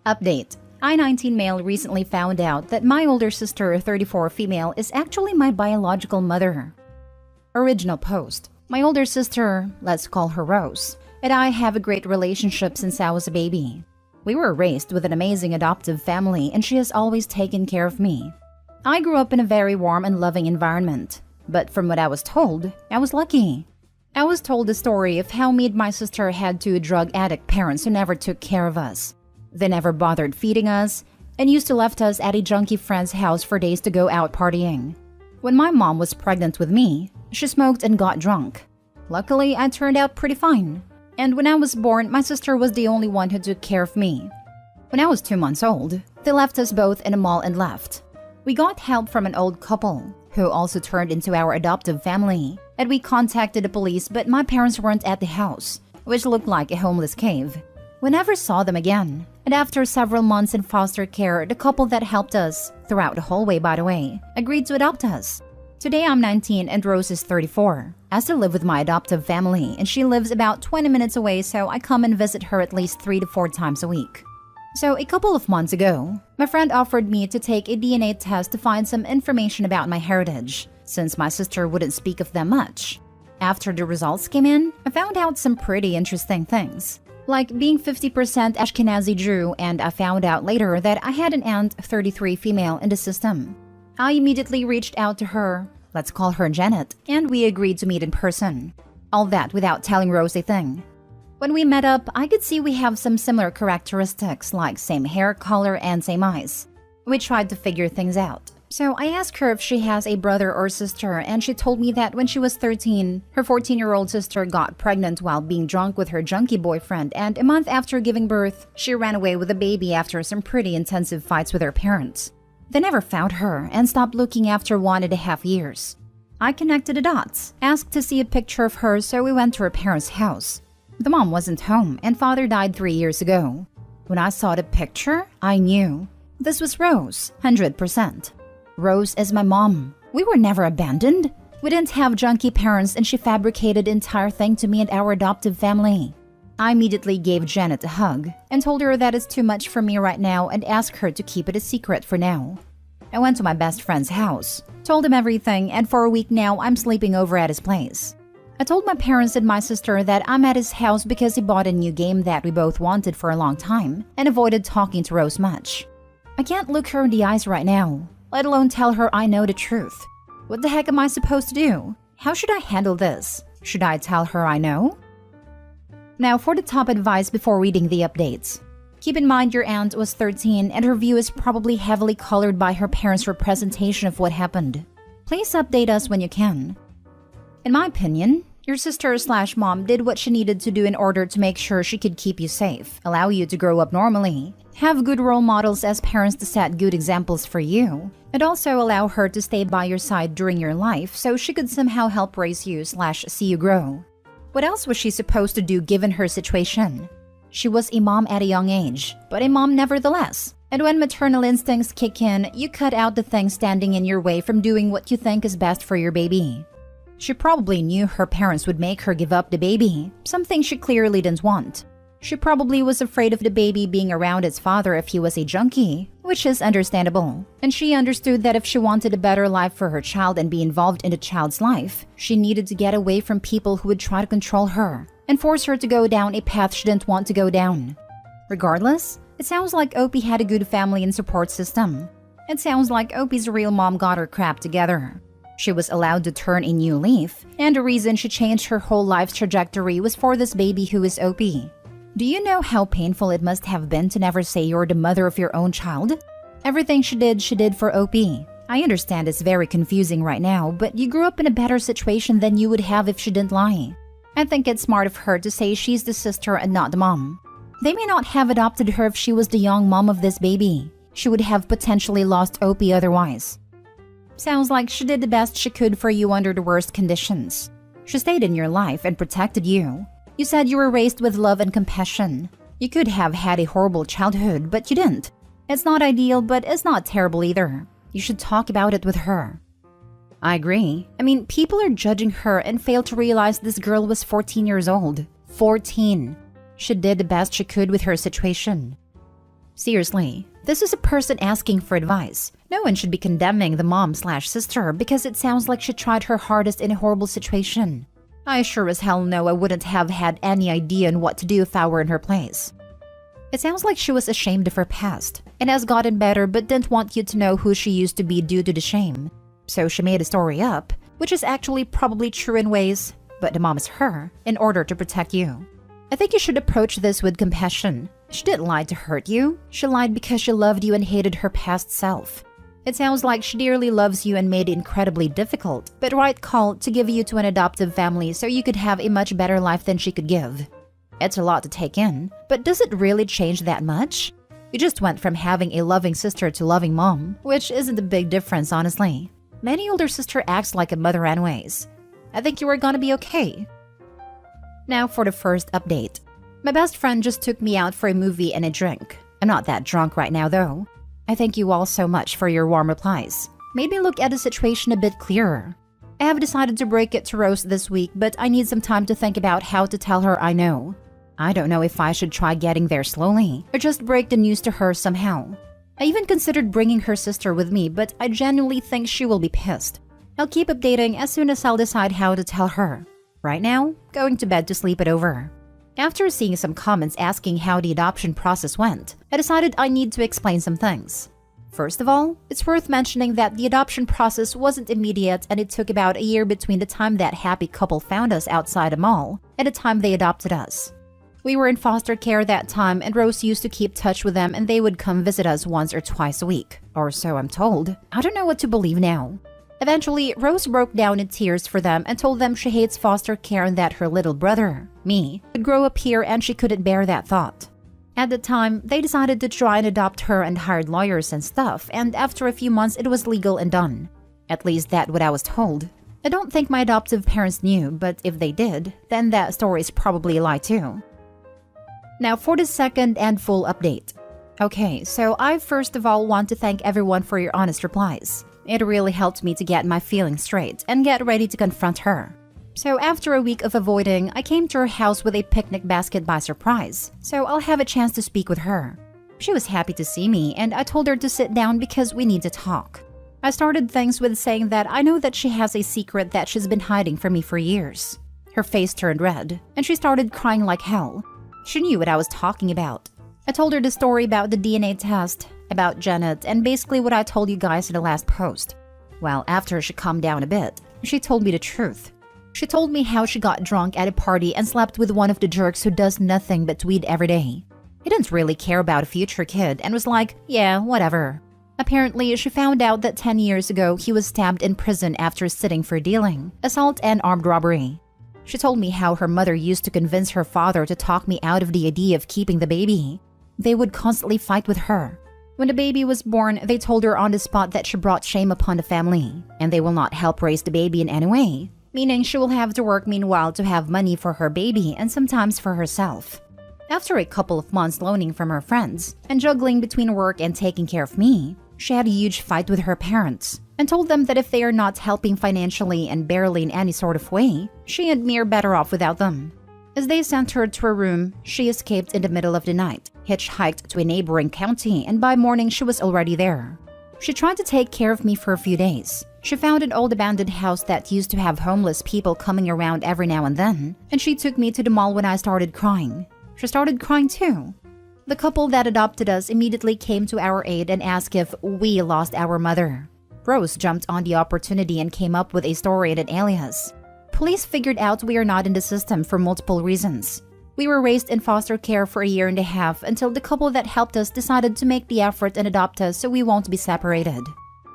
Update. I-19 male recently found out that my older sister, 34 female, is actually my biological mother. Original post. My older sister, let's call her Rose, and I have a great relationship since I was a baby. We were raised with an amazing adoptive family and she has always taken care of me. I grew up in a very warm and loving environment, but from what I was told, I was lucky. I was told the story of how me and my sister had two drug addict parents who never took care of us. They never bothered feeding us and used to left us at a junkie friend's house for days to go out partying. When my mom was pregnant with me, she smoked and got drunk. Luckily, I turned out pretty fine. And when I was born, my sister was the only one who took care of me. When I was 2 months old, they left us both in a mall and left. We got help from an old couple, who also turned into our adoptive family, and we contacted the police, but my parents weren't at the house, which looked like a homeless cave. We never saw them again, and after several months in foster care, the couple that helped us, throughout the whole way by the way, agreed to adopt us. Today I'm 19 and Rose is 34. I still live with my adoptive family, and she lives about 20 minutes away, so I come and visit her at least 3 to 4 times a week. So a couple of months ago, my friend offered me to take a DNA test to find some information about my heritage, since my sister wouldn't speak of them much. After the results came in, I found out some pretty interesting things, like being 50% Ashkenazi Jew, and I found out later that I had an aunt, 33 female, in the system. I immediately reached out to her, let's call her Janet, and we agreed to meet in person. All that without telling Rose a thing. When we met up, I could see we have some similar characteristics like same hair color and same eyes. We tried to figure things out. So I asked her if she has a brother or sister, and she told me that when she was 13, her 14-year-old sister got pregnant while being drunk with her junkie boyfriend, and a month after giving birth, she ran away with a baby after some pretty intensive fights with her parents. They never found her and stopped looking after 1.5 years. I connected the dots, asked to see a picture of her, so we went to her parents' house. The mom wasn't home, and father died 3 years ago. When I saw the picture, I knew. This was Rose, 100%. Rose is my mom. We were never abandoned. We didn't have junkie parents, and she fabricated the entire thing to me and our adoptive family. I immediately gave Janet a hug and told her that it's too much for me right now and asked her to keep it a secret for now. I went to my best friend's house, told him everything, and for a week now I'm sleeping over at his place. I told my parents and my sister that I'm at his house because he bought a new game that we both wanted for a long time and avoided talking to Rose much. I can't look her in the eyes right now, let alone tell her I know the truth. What the heck am I supposed to do? How should I handle this? Should I tell her I know? Now for the top advice before reading the updates. Keep in mind your aunt was 13 and her view is probably heavily colored by her parents' representation of what happened. Please update us when you can. In my opinion, your sister/mom did what she needed to do in order to make sure she could keep you safe, allow you to grow up normally, have good role models as parents to set good examples for you, and also allow her to stay by your side during your life so she could somehow help raise you/see you grow. What else was she supposed to do given her situation? She was a mom at a young age, but a mom nevertheless. And when maternal instincts kick in, you cut out the things standing in your way from doing what you think is best for your baby. She probably knew her parents would make her give up the baby, something she clearly didn't want. She probably was afraid of the baby being around its father if he was a junkie, which is understandable. And she understood that if she wanted a better life for her child and be involved in the child's life, she needed to get away from people who would try to control her and force her to go down a path she didn't want to go down. Regardless, it sounds like Opie had a good family and support system. It sounds like Opie's real mom got her crap together. She was allowed to turn a new leaf, and the reason she changed her whole life's trajectory was for this baby who is Opie. Do you know how painful it must have been to never say you're the mother of your own child? Everything she did for Opie. I understand it's very confusing right now, but you grew up in a better situation than you would have if she didn't lie. I think it's smart of her to say she's the sister and not the mom. They may not have adopted her if she was the young mom of this baby. She would have potentially lost Opie otherwise. Sounds like she did the best she could for you under the worst conditions. She stayed in your life and protected you. You said you were raised with love and compassion. You could have had a horrible childhood, but you didn't. It's not ideal, but it's not terrible either. You should talk about it with her. I agree. I mean, people are judging her and fail to realize this girl was 14 years old. 14. She did the best she could with her situation. Seriously, this is a person asking for advice. No one should be condemning the mom/sister because it sounds like she tried her hardest in a horrible situation. I sure as hell know I wouldn't have had any idea on what to do if I were in her place. It sounds like she was ashamed of her past and has gotten better but didn't want you to know who she used to be due to the shame. So she made a story up, which is actually probably true in ways, but the mom is her, in order to protect you. I think you should approach this with compassion. She didn't lie to hurt you. She lied because she loved you and hated her past self. It sounds like she dearly loves you and made it incredibly difficult, but right call to give you to an adoptive family so you could have a much better life than she could give. It's a lot to take in, but does it really change that much? You just went from having a loving sister to loving mom, which isn't a big difference, honestly. Many older sister acts like a mother anyways. I think you are gonna be okay. Now for the first update. My best friend just took me out for a movie and a drink. I'm not that drunk right now though. I thank you all so much for your warm replies. Made me look at the situation a bit clearer. I have decided to break it to Rose this week, but I need some time to think about how to tell her I know. I don't know if I should try getting there slowly or just break the news to her somehow. I even considered bringing her sister with me, but I genuinely think she will be pissed. I'll keep updating as soon as I'll decide how to tell her. Right now, going to bed to sleep it over. After seeing some comments asking how the adoption process went, I decided I need to explain some things. First of all, it's worth mentioning that the adoption process wasn't immediate and it took about a year between the time that happy couple found us outside a mall and the time they adopted us. We were in foster care that time and Rose used to keep touch with them and they would come visit us once or twice a week. Or so I'm told. I don't know what to believe now. Eventually, Rose broke down in tears for them and told them she hates foster care and that her little brother, me, would grow up here and she couldn't bear that thought. At the time, they decided to try and adopt her and hired lawyers and stuff, and after a few months it was legal and done. At least that's what I was told. I don't think my adoptive parents knew, but if they did, then that story is probably a lie too. Now for the second and full update. Okay, so I first of all want to thank everyone for your honest replies. It really helped me to get my feelings straight and get ready to confront her. So after a week of avoiding, I came to her house with a picnic basket by surprise, so I'll have a chance to speak with her. She was happy to see me and I told her to sit down because we need to talk. I started things with saying that I know that she has a secret that she's been hiding from me for years. Her face turned red and she started crying like hell. She knew what I was talking about. I told her the story about the DNA test, about Janet, and basically what I told you guys in the last post. Well, after she calmed down a bit, she told me the truth. She told me how she got drunk at a party and slept with one of the jerks who does nothing but tweet every day. He didn't really care about a future kid and was like, yeah, whatever. Apparently, she found out that 10 years ago he was stabbed in prison after sitting for dealing, assault and armed robbery. She told me how her mother used to convince her father to talk me out of the idea of keeping the baby. They would constantly fight with her. When the baby was born, they told her on the spot that she brought shame upon the family, and they will not help raise the baby in any way, meaning she will have to work meanwhile to have money for her baby and sometimes for herself. After a couple of months loaning from her friends and juggling between work and taking care of me, she had a huge fight with her parents and told them that if they are not helping financially and barely in any sort of way, she and me are better off without them. As they sent her to her room, she escaped in the middle of the night, hitchhiked to a neighboring county, and by morning she was already there. She tried to take care of me for a few days. She found an old abandoned house that used to have homeless people coming around every now and then, and she took me to the mall when I started crying. She started crying too. The couple that adopted us immediately came to our aid and asked if we lost our mother. Rose jumped on the opportunity and came up with a story and an alias. Police figured out we are not in the system for multiple reasons. We were raised in foster care for a year and a half until the couple that helped us decided to make the effort and adopt us so we won't be separated.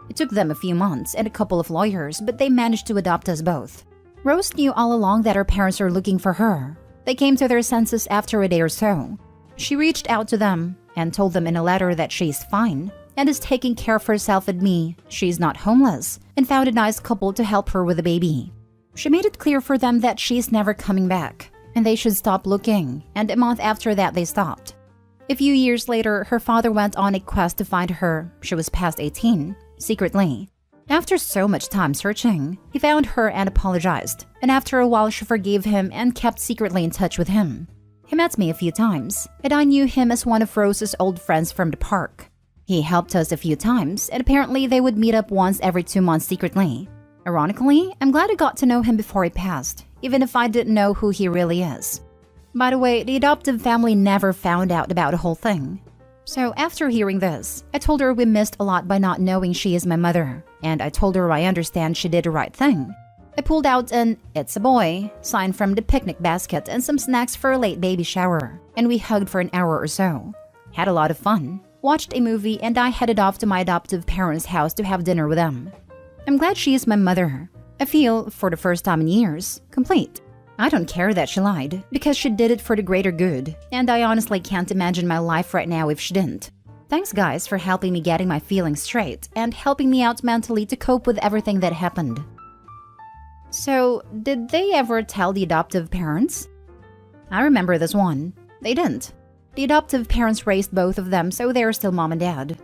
It took them a few months and a couple of lawyers, but they managed to adopt us both. Rose knew all along that her parents are looking for her. They came to their senses after a day or so. She reached out to them and told them in a letter that she's fine and is taking care of herself and me, she's not homeless, and found a nice couple to help her with a baby. She made it clear for them that she's never coming back, and they should stop looking, and a month after that they stopped. A few years later, her father went on a quest to find her. She was past 18, secretly. After so much time searching, he found her and apologized, and after a while she forgave him and kept secretly in touch with him. He met me a few times, and I knew him as one of Rose's old friends from the park. He helped us a few times, and apparently they would meet up once every 2 months secretly. Ironically, I'm glad I got to know him before he passed, even if I didn't know who he really is. By the way, the adoptive family never found out about the whole thing. So after hearing this, I told her we missed a lot by not knowing she is my mother, and I told her I understand she did the right thing. I pulled out an "It's a boy" sign from the picnic basket and some snacks for a late baby shower, and we hugged for an hour or so. Had a lot of fun, watched a movie, and I headed off to my adoptive parents' house to have dinner with them. I'm glad she is my mother. I feel, for the first time in years, complete. I don't care that she lied, because she did it for the greater good, and I honestly can't imagine my life right now if she didn't. Thanks guys for helping me getting my feelings straight and helping me out mentally to cope with everything that happened. So, did they ever tell the adoptive parents? I remember this one. They didn't. The adoptive parents raised both of them, so they're still mom and dad.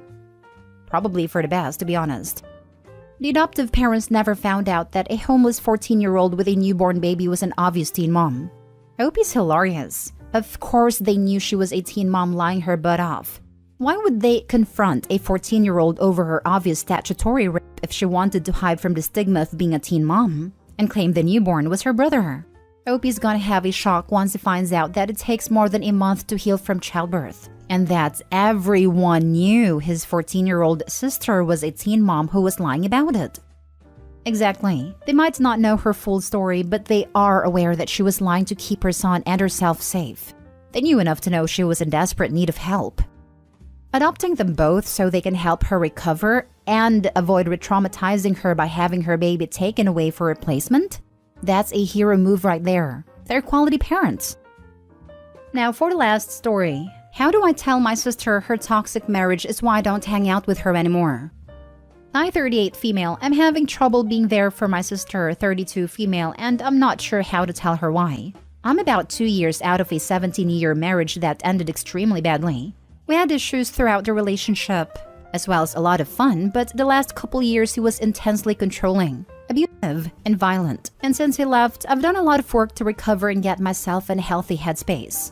Probably for the best, to be honest. The adoptive parents never found out that a homeless 14-year-old with a newborn baby was an obvious teen mom. I hope he's hilarious. Of course they knew she was a teen mom lying her butt off. Why would they confront a 14-year-old over her obvious statutory rape if she wanted to hide from the stigma of being a teen mom and claim the newborn was her brother? I hope he's gonna have a shock once he finds out that it takes more than a month to heal from childbirth, and that everyone knew his 14-year-old sister was a teen mom who was lying about it. Exactly. They might not know her full story, but they are aware that she was lying to keep her son and herself safe. They knew enough to know she was in desperate need of help. Adopting them both so they can help her recover and avoid re-traumatizing her by having her baby taken away for replacement? That's a hero move right there. They're quality parents. Now for the last story. How do I tell my sister her toxic marriage is why I don't hang out with her anymore? I, 38 female, am having trouble being there for my sister, 32 female, and I'm not sure how to tell her why. I'm about 2 years out of a 17-year marriage that ended extremely badly. We had issues throughout the relationship, as well as a lot of fun, but the last couple years he was intensely controlling, abusive, and violent. And since he left, I've done a lot of work to recover and get myself in a healthy headspace.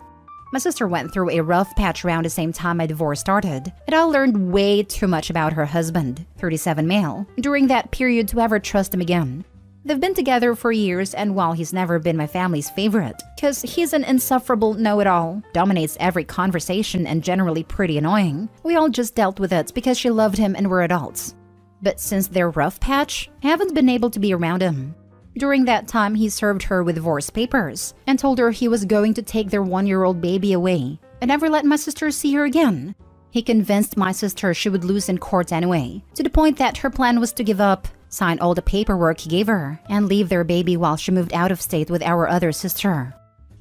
My sister went through a rough patch around the same time my divorce started, and I learned way too much about her husband, 37 male, during that period to ever trust him again. They've been together for years, and while he's never been my family's favorite, because he's an insufferable know-it-all, dominates every conversation and generally pretty annoying, we all just dealt with it because she loved him and we're adults. But since their rough patch, I haven't been able to be around him. During that time, he served her with divorce papers and told her he was going to take their 1-year-old baby away and never let my sister see her again. He convinced my sister she would lose in court anyway, to the point that her plan was to give up, sign all the paperwork he gave her, and leave their baby while she moved out of state with our other sister.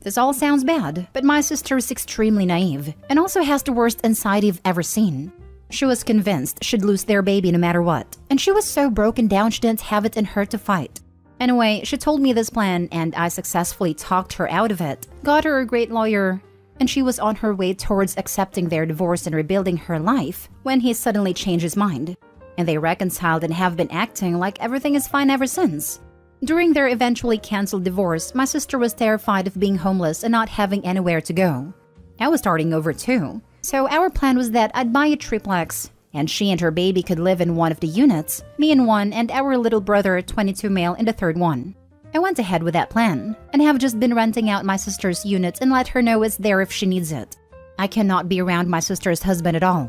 This all sounds bad, but my sister is extremely naive and also has the worst anxiety I've ever seen. She was convinced she'd lose their baby no matter what, and she was so broken down she didn't have it in her to fight. Anyway, she told me this plan and I successfully talked her out of it, got her a great lawyer, and she was on her way towards accepting their divorce and rebuilding her life when he suddenly changed his mind. And they reconciled and have been acting like everything is fine ever since. During their eventually canceled divorce, my sister was terrified of being homeless and not having anywhere to go. I was starting over too, so our plan was that I'd buy a triplex, and she and her baby could live in one of the units, me in one, and our little brother, 22 male, in the third one. I went ahead with that plan, and have just been renting out my sister's unit and let her know it's there if she needs it. I cannot be around my sister's husband at all.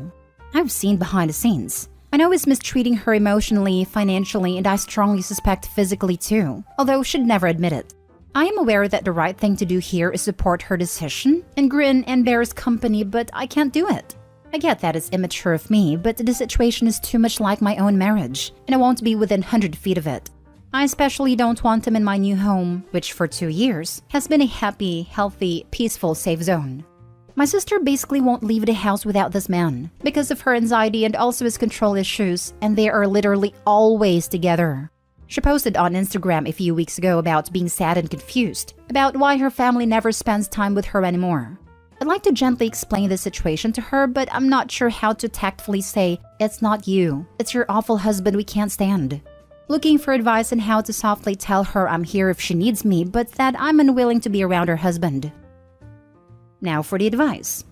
I've seen behind the scenes. I know he's mistreating her emotionally, financially, and I strongly suspect physically too, although she'd never admit it. I am aware that the right thing to do here is support her decision and grin and bear his company, but I can't do it. I get that it's immature of me, but the situation is too much like my own marriage, and I won't be within 100 feet of it. I especially don't want him in my new home, which for 2 years has been a happy, healthy, peaceful, safe zone. My sister basically won't leave the house without this man, because of her anxiety and also his control issues, and they are literally always together. She posted on Instagram a few weeks ago about being sad and confused, about why her family never spends time with her anymore. I'd like to gently explain the situation to her, but I'm not sure how to tactfully say, "It's not you, it's your awful husband we can't stand." Looking for advice on how to softly tell her I'm here if she needs me, but that I'm unwilling to be around her husband. Now for the advice.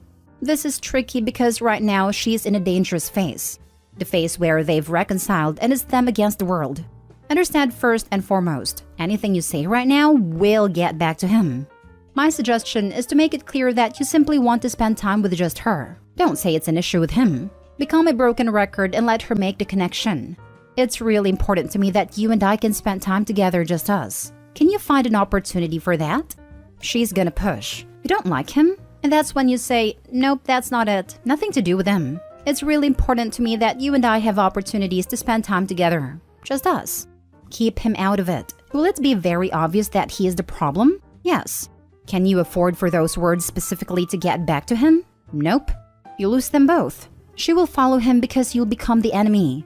This is tricky because right now she's in a dangerous phase. The phase where they've reconciled and it's them against the world. Understand first and foremost, anything you say right now will get back to him. My suggestion is to make it clear that you simply want to spend time with just her. Don't say it's an issue with him. Become a broken record and let her make the connection. It's really important to me that you and I can spend time together, just us. Can you find an opportunity for that? She's gonna push. You don't like him? And that's when you say, nope, that's not it. Nothing to do with him. It's really important to me that you and I have opportunities to spend time together. Just us. Keep him out of it. Will it be very obvious that he is the problem? Yes. Can you afford for those words specifically to get back to him? Nope. You lose them both. She will follow him because you'll become the enemy.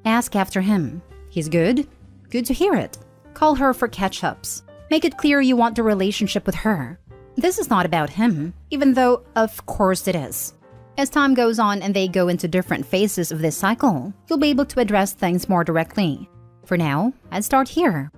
Ask after him. He's good? Good to hear it. Call her for catch-ups. Make it clear you want the relationship with her. This is not about him, even though, of course, it is. As time goes on and they go into different phases of this cycle, you'll be able to address things more directly. For now, I'd start here.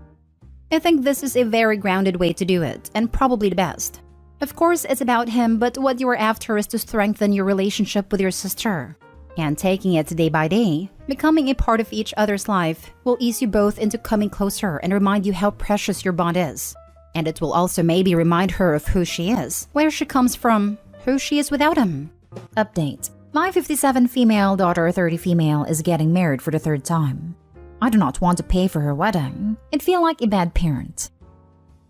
I think this is a very grounded way to do it, and probably the best. Of course, it's about him, but what you are after is to strengthen your relationship with your sister. And taking it day by day, becoming a part of each other's life, will ease you both into coming closer and remind you how precious your bond is. And it will also maybe remind her of who she is, where she comes from, who she is without him. Update. My 57 female daughter, 30 female, is getting married for the third time. I do not want to pay for her wedding. I'd feel like a bad parent.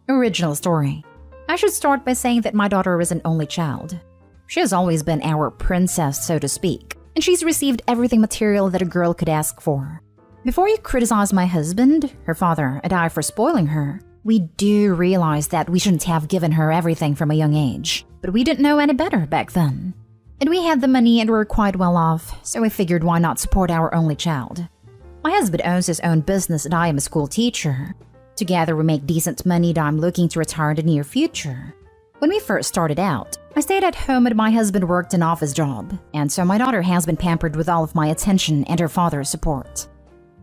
Original story. I should start by saying that my daughter is an only child. She has always been our princess, so to speak, and she's received everything material that a girl could ask for. Before you criticize my husband, her father, and I for spoiling her, we do realize that we shouldn't have given her everything from a young age, but we didn't know any better back then. And we had the money and were quite well off, so we figured why not support our only child. My husband owns his own business and I am a school teacher. Together we make decent money that I'm looking to retire in the near future. When we first started out, I stayed at home and my husband worked an office job, and so my daughter has been pampered with all of my attention and her father's support.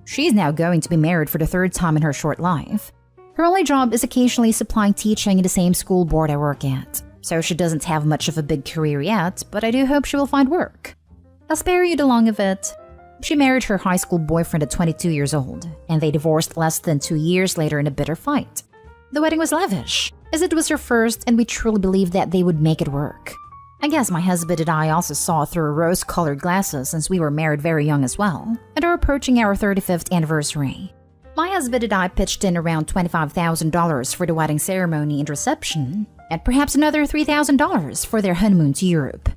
She's now going to be married for the third time in her short life. Her only job is occasionally supplying teaching in the same school board I work at, so she doesn't have much of a big career yet, but I do hope she will find work. I'll spare you the long of it. She married her high school boyfriend at 22 years old, and they divorced less than 2 years later in a bitter fight. The wedding was lavish, as it was her first, and we truly believed that they would make it work. I guess my husband and I also saw through rose-colored glasses since we were married very young as well, and are approaching our 35th anniversary. My husband and I pitched in around $25,000 for the wedding ceremony and reception, and perhaps another $3,000 for their honeymoon to Europe.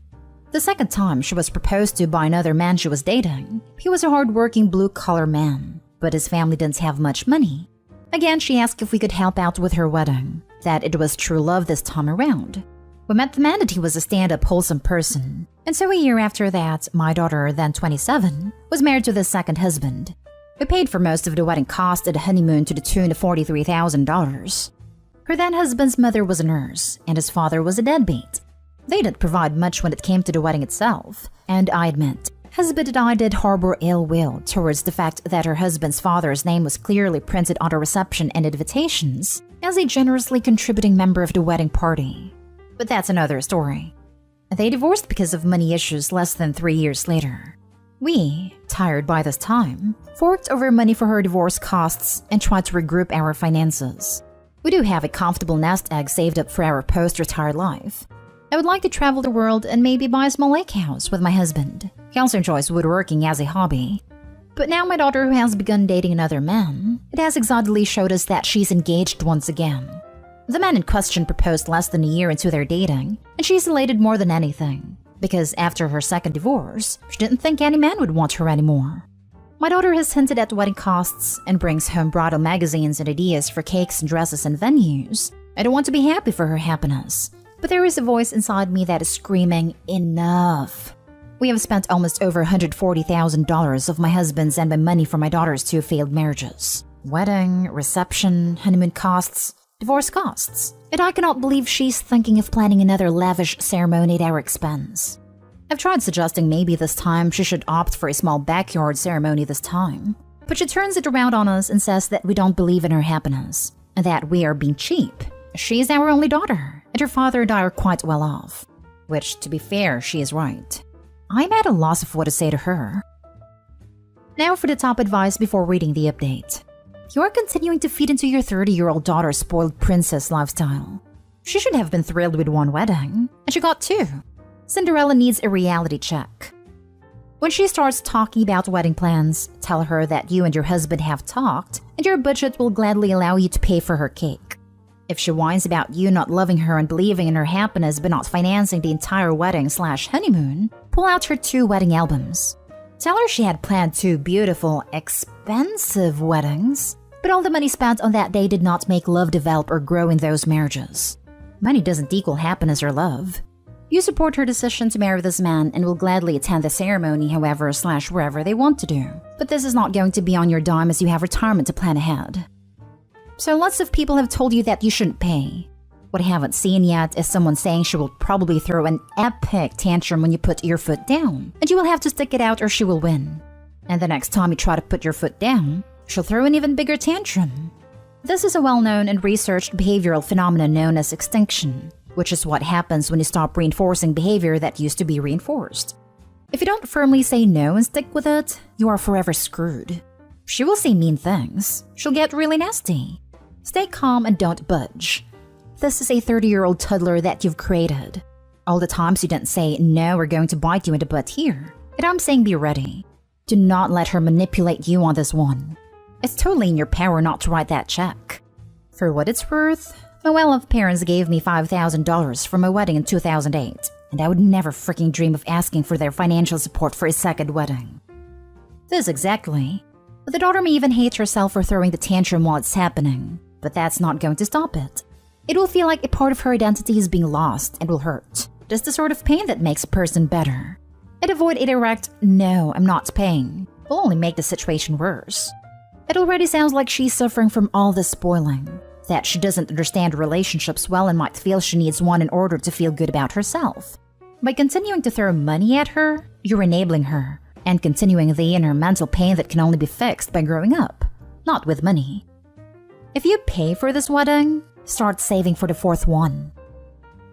The second time she was proposed to by another man she was dating. He was a hard-working blue-collar man, but his family didn't have much money. Again, she asked if we could help out with her wedding, that it was true love this time around. We met the man that he was a stand-up, wholesome person, and so a year after that, my daughter, then 27, was married to the second husband. We paid for most of the wedding cost at the honeymoon to the tune of $43,000. Her then husband's mother was a nurse, and his father was a deadbeat. They didn't provide much when it came to the wedding itself, and I admit, husband and I did harbor ill will towards the fact that her husband's father's name was clearly printed on the reception and invitations as a generously contributing member of the wedding party. But that's another story. They divorced because of money issues less than 3 years later. We, tired by this time, forked over money for her divorce costs and tried to regroup our finances. We do have a comfortable nest egg saved up for our post-retired life. I would like to travel the world and maybe buy a small lake house with my husband. He also enjoys woodworking as a hobby. But now my daughter, who has begun dating another man, it has exotically showed us that she's engaged once again. The man in question proposed less than a year into their dating, and she's elated more than anything, because after her second divorce, she didn't think any man would want her anymore. My daughter has hinted at wedding costs and brings home bridal magazines and ideas for cakes and dresses and venues. I don't want to be happy for her happiness, but there is a voice inside me that is screaming, enough. We have spent almost over $140,000 of my husband's and my money for my daughter's 2 failed marriages. Wedding, reception, honeymoon costs, divorce costs. And I cannot believe she's thinking of planning another lavish ceremony at our expense. I've tried suggesting maybe this time she should opt for a small backyard ceremony this time, but she turns it around on us and says that we don't believe in her happiness, and that we are being cheap. She's our only daughter, and her father and I are quite well off. Which, to be fair, she is right. I'm at a loss of what to say to her. Now for the top advice before reading the update. You are continuing to feed into your 30-year-old daughter's spoiled princess lifestyle. She should have been thrilled with one wedding, and she got two. Cinderella needs a reality check. When she starts talking about wedding plans, tell her that you and your husband have talked, and your budget will gladly allow you to pay for her cake. If she whines about you not loving her and believing in her happiness but not financing the entire wedding/honeymoon, pull out her 2 wedding albums. Tell her she had planned 2 beautiful, expensive weddings, but all the money spent on that day did not make love develop or grow in those marriages. Money doesn't equal happiness or love. You support her decision to marry this man and will gladly attend the ceremony however/wherever they want to do. But this is not going to be on your dime as you have retirement to plan ahead. So lots of people have told you that you shouldn't pay. What I haven't seen yet is someone saying she will probably throw an epic tantrum when you put your foot down, and you will have to stick it out or she will win. And the next time you try to put your foot down, she'll throw an even bigger tantrum. This is a well-known and researched behavioral phenomenon known as extinction, which is what happens when you stop reinforcing behavior that used to be reinforced. If you don't firmly say no and stick with it, you are forever screwed. She will say mean things. She'll get really nasty. Stay calm and don't budge. This is a 30-year-old toddler that you've created. All the times you didn't say, no, we're going to bite you in the butt here. And I'm saying be ready. Do not let her manipulate you on this one. It's totally in your power not to write that check. For what it's worth, my well-off parents gave me $5,000 for my wedding in 2008, and I would never freaking dream of asking for their financial support for a second wedding. This exactly. The daughter may even hate herself for throwing the tantrum while it's happening, but that's not going to stop it. It will feel like a part of her identity is being lost and will hurt. Just the sort of pain that makes a person better. And avoid a direct, no, I'm not paying, will only make the situation worse. It already sounds like she's suffering from all this spoiling, that she doesn't understand relationships well and might feel she needs one in order to feel good about herself. By continuing to throw money at her, you're enabling her, and continuing the inner mental pain that can only be fixed by growing up, not with money. If you pay for this wedding, start saving for the 4th one.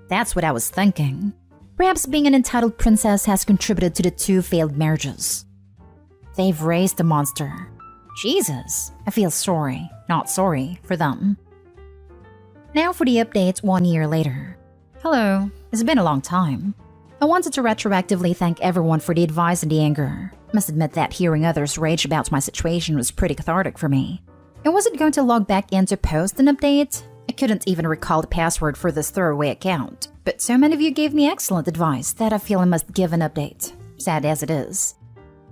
That's what I was thinking. Perhaps being an entitled princess has contributed to the 2 failed marriages. They've raised the monster. Jesus, I feel sorry, not sorry, for them. Now for the update 1 year later. Hello, it's been a long time. I wanted to retroactively thank everyone for the advice and the anger. Must admit that hearing others rage about my situation was pretty cathartic for me. I wasn't going to log back in to post an update. I couldn't even recall the password for this throwaway account. But so many of you gave me excellent advice that I feel I must give an update. Sad as it is.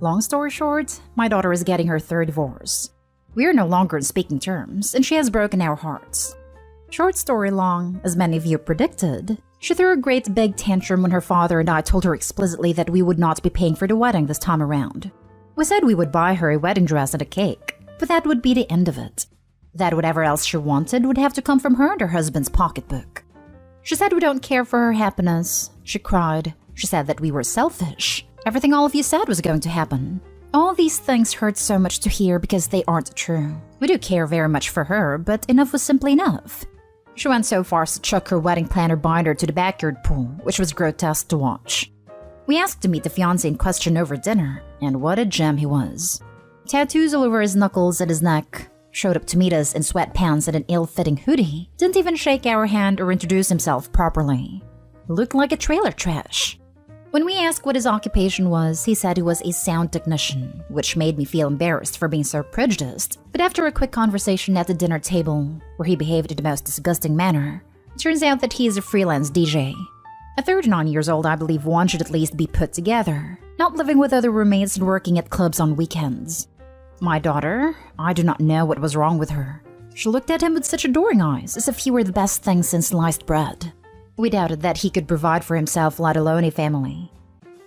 Long story short, my daughter is getting her 3rd divorce. We are no longer in speaking terms, and she has broken our hearts. Short story long, as many of you predicted, she threw a great big tantrum when her father and I told her explicitly that we would not be paying for the wedding this time around. We said we would buy her a wedding dress and a cake, but that would be the end of it. That whatever else she wanted would have to come from her and her husband's pocketbook. She said we don't care for her happiness. She cried. She said that we were selfish. Everything all of you said was going to happen. All these things hurt so much to hear because they aren't true. We do care very much for her, but enough was simply enough. She went so far as to chuck her wedding planner binder to the backyard pool, which was grotesque to watch. We asked to meet the fiancé in question over dinner, and what a gem he was. Tattoos all over his knuckles and his neck. Showed up to meet us in sweatpants and an ill-fitting hoodie. Didn't even shake our hand or introduce himself properly. Looked like a trailer trash. When we asked what his occupation was, he said he was a sound technician, which made me feel embarrassed for being so prejudiced. But after a quick conversation at the dinner table, where he behaved in the most disgusting manner, it turns out that he is a freelance DJ. At 39 years old, I believe one should at least be put together, not living with other roommates and working at clubs on weekends. My daughter, I do not know what was wrong with her. She looked at him with such adoring eyes, as if he were the best thing since sliced bread. We doubted that he could provide for himself, let alone a family.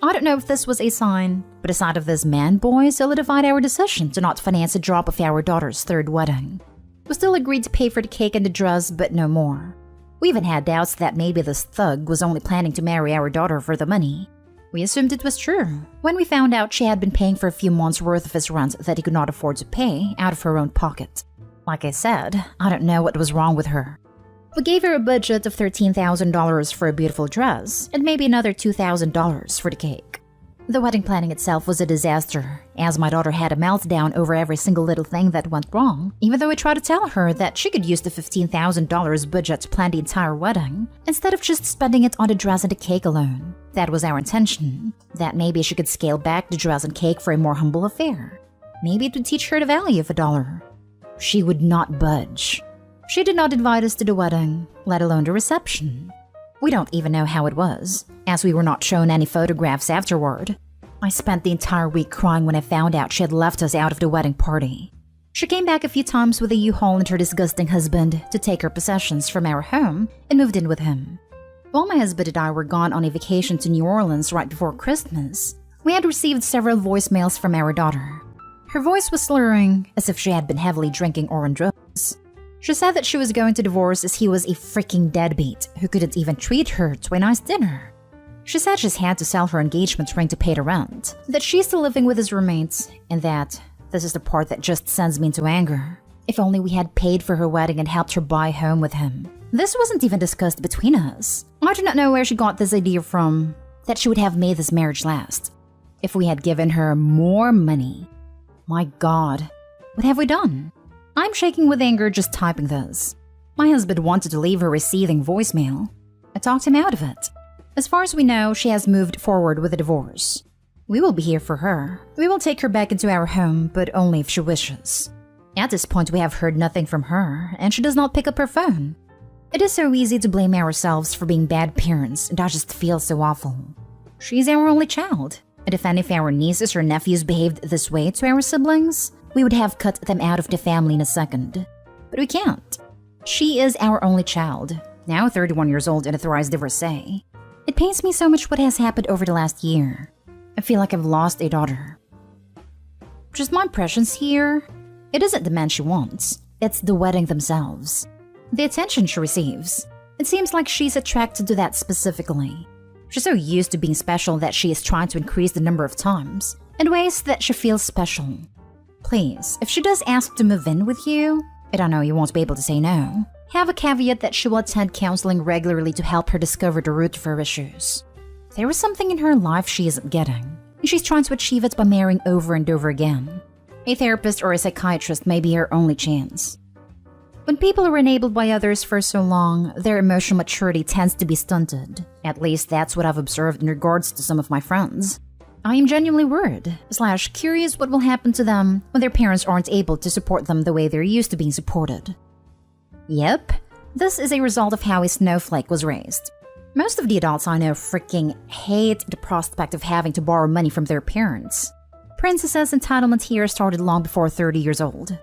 I don't know if this was a sign, but a sign of this man-boy solidified our decision to not finance a drop of our daughter's 3rd wedding. We still agreed to pay for the cake and the dress, but no more. We even had doubts that maybe this thug was only planning to marry our daughter for the money. We assumed it was true, when we found out she had been paying for a few months' worth of his rent that he could not afford to pay out of her own pocket. Like I said, I don't know what was wrong with her. We gave her a budget of $13,000 for a beautiful dress and maybe another $2,000 for the cake. The wedding planning itself was a disaster, as my daughter had a meltdown over every single little thing that went wrong, even though I tried to tell her that she could use the $15,000 budget to plan the entire wedding, instead of just spending it on the dress and the cake alone. That was our intention, that maybe she could scale back the dress and cake for a more humble affair. Maybe it would teach her the value of a dollar. She would not budge. She did not invite us to the wedding, let alone the reception. We don't even know how it was, as we were not shown any photographs afterward. I spent the entire week crying when I found out she had left us out of the wedding party. She came back a few times with a U-Haul and her disgusting husband to take her possessions from our home and moved in with him. While my husband and I were gone on a vacation to New Orleans right before Christmas, we had received several voicemails from our daughter. Her voice was slurring, as if she had been heavily drinking or on drugs. She said that she was going to divorce as he was a freaking deadbeat who couldn't even treat her to a nice dinner. She said she's had to sell her engagement ring to pay the rent, that she's still living with his roommates, and that this is the part that just sends me into anger. If only we had paid for her wedding and helped her buy a home with him. This wasn't even discussed between us. I do not know where she got this idea from, that she would have made this marriage last. If we had given her more money. My God, what have we done? I'm shaking with anger just typing this. My husband wanted to leave her receiving voicemail. I talked him out of it. As far as we know, she has moved forward with a divorce. We will be here for her. We will take her back into our home, but only if she wishes. At this point, we have heard nothing from her, and she does not pick up her phone. It is so easy to blame ourselves for being bad parents, and I just feel so awful. She's our only child, and if any of our nieces or nephews behaved this way to our siblings, we would have cut them out of the family in a second. But we can't. She is our only child, now 31 years old and a thrice divorcee. It pains me so much what has happened over the last year. I feel like I've lost a daughter. Just my impressions here, it isn't the man she wants, it's the wedding themselves. The attention she receives. It seems like she's attracted to that specifically. She's so used to being special that she is trying to increase the number of times, in ways that she feels special. Please, if she does ask to move in with you, and I know you won't be able to say no, have a caveat that she will attend counseling regularly to help her discover the root of her issues. There is something in her life she isn't getting, and she's trying to achieve it by marrying over and over again. A therapist or a psychiatrist may be her only chance. When people are enabled by others for so long, their emotional maturity tends to be stunted. At least that's what I've observed in regards to some of my friends. I am genuinely worried, / curious what will happen to them when their parents aren't able to support them the way they're used to being supported. Yep, this is a result of how a snowflake was raised. Most of the adults I know freaking hate the prospect of having to borrow money from their parents. Princess's entitlement here started long before 30 years old.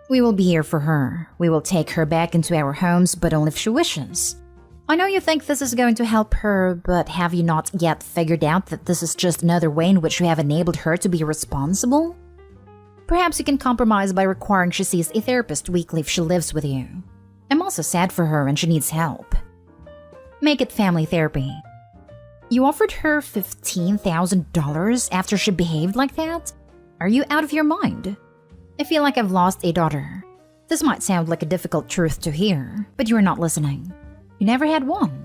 We will be here for her. We will take her back into our homes, but only if she wishes. I know you think this is going to help her, but have you not yet figured out that this is just another way in which you have enabled her to be responsible? Perhaps you can compromise by requiring she sees a therapist weekly if she lives with you. I'm also sad for her and she needs help. Make it family therapy. You offered her $15,000 after she behaved like that? Are you out of your mind? I feel like I've lost a daughter. This might sound like a difficult truth to hear, but you are not listening. You never had one.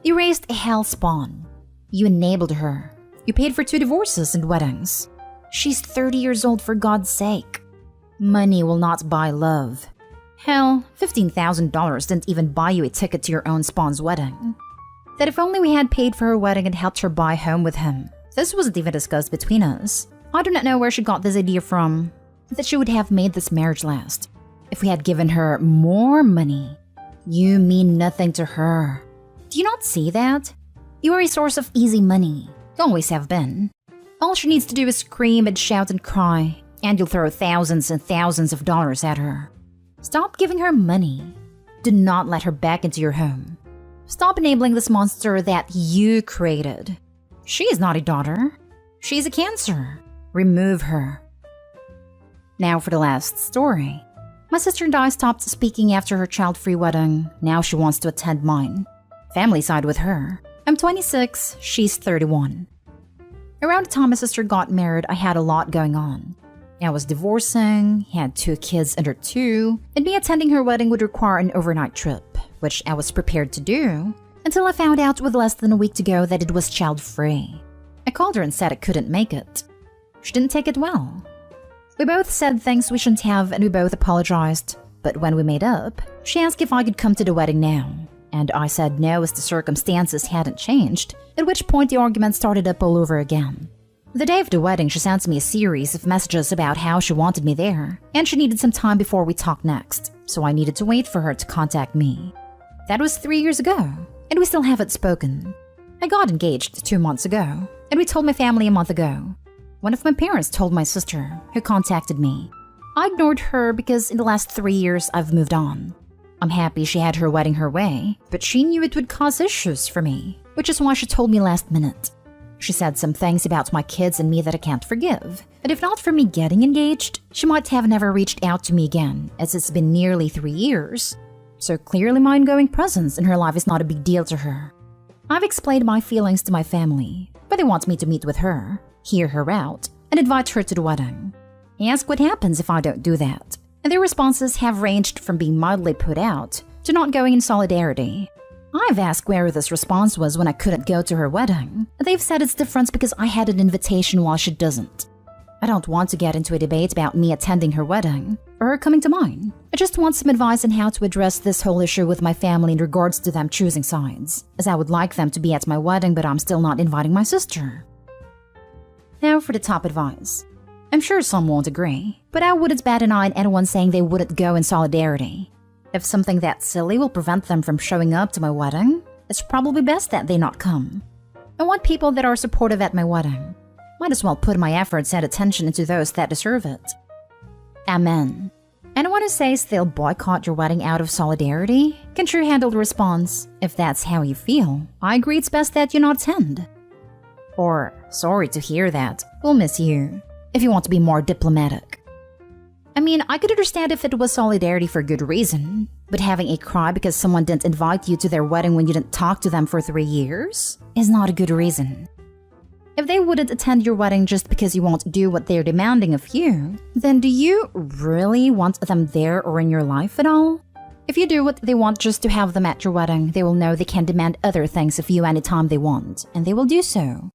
You raised a hell spawn. You enabled her. You paid for 2 divorces and weddings. She's 30 years old, for God's sake. Money will not buy love. Hell, $15,000 didn't even buy you a ticket to your own spawn's wedding. That if only we had paid for her wedding and helped her buy a home with him. This wasn't even discussed between us. I do not know where she got this idea from, that she would have made this marriage last. If we had given her more money. You mean nothing to her. Do you not see that? You are a source of easy money. You always have been. All she needs to do is scream and shout and cry, and you'll throw thousands and thousands of dollars at her. Stop giving her money. Do not let her back into your home. Stop enabling this monster that you created. She is not a daughter. She's a cancer. Remove her. Now for the last story. My sister and I stopped speaking after her child-free wedding. Now she wants to attend mine. Family side with her. I'm 26, she's 31. Around the time my sister got married, I had a lot going on. I was divorcing, had 2 kids under 2, and me attending her wedding would require an overnight trip. which I was prepared to do, until I found out with less than a week to go that it was child-free. I called her and said I couldn't make it. She didn't take it well. We both said things we shouldn't have and we both apologized, but when we made up, she asked if I could come to the wedding now, and I said no as the circumstances hadn't changed, at which point the argument started up all over again. The day of the wedding, she sent me a series of messages about how she wanted me there, and she needed some time before we talked next, so I needed to wait for her to contact me. That was 3 years ago, and we still haven't spoken. I got engaged 2 months ago, and we told my family a month ago. One of my parents told my sister, who contacted me. I ignored her because in the last 3 years I've moved on. I'm happy she had her wedding her way, but she knew it would cause issues for me, which is why she told me last minute. She said some things about my kids and me that I can't forgive, and if not for me getting engaged, she might have never reached out to me again, as it's been nearly 3 years. So clearly my ongoing presence in her life is not a big deal to her. I've explained my feelings to my family, but they want me to meet with her, hear her out, and invite her to the wedding. I ask what happens if I don't do that, and their responses have ranged from being mildly put out to not going in solidarity. I've asked where this response was when I couldn't go to her wedding, and they've said it's different because I had an invitation while she doesn't. I don't want to get into a debate about me attending her wedding, or her coming to mine. I just want some advice on how to address this whole issue with my family in regards to them choosing sides, as I would like them to be at my wedding but I'm still not inviting my sister. Now for the top advice. I'm sure some won't agree, but I wouldn't bat an eye at anyone saying they wouldn't go in solidarity. If something that silly will prevent them from showing up to my wedding, it's probably best that they not come. I want people that are supportive at my wedding. Might as well put my efforts and attention into those that deserve it. Amen. Anyone who says they'll boycott your wedding out of solidarity can sure handle the response. If that's how you feel, I agree it's best that you not attend. Or, sorry to hear that, we'll miss you, if you want to be more diplomatic. I mean, I could understand if it was solidarity for good reason, but having a cry because someone didn't invite you to their wedding when you didn't talk to them for 3 years is not a good reason. If they wouldn't attend your wedding just because you won't do what they're demanding of you, then do you really want them there or in your life at all? If you do what they want just to have them at your wedding, they will know they can demand other things of you anytime they want, and they will do so.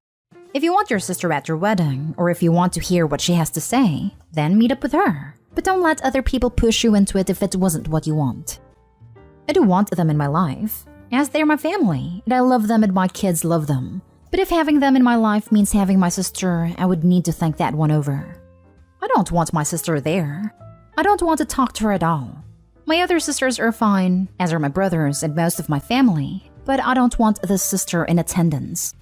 If you want your sister at your wedding, or if you want to hear what she has to say, then meet up with her. But don't let other people push you into it if it wasn't what you want. I do want them in my life, as they're my family, and I love them and my kids love them. But if having them in my life means having my sister, I would need to think that one over. I don't want my sister there. I don't want to talk to her at all. My other sisters are fine, as are my brothers and most of my family, but I don't want this sister in attendance.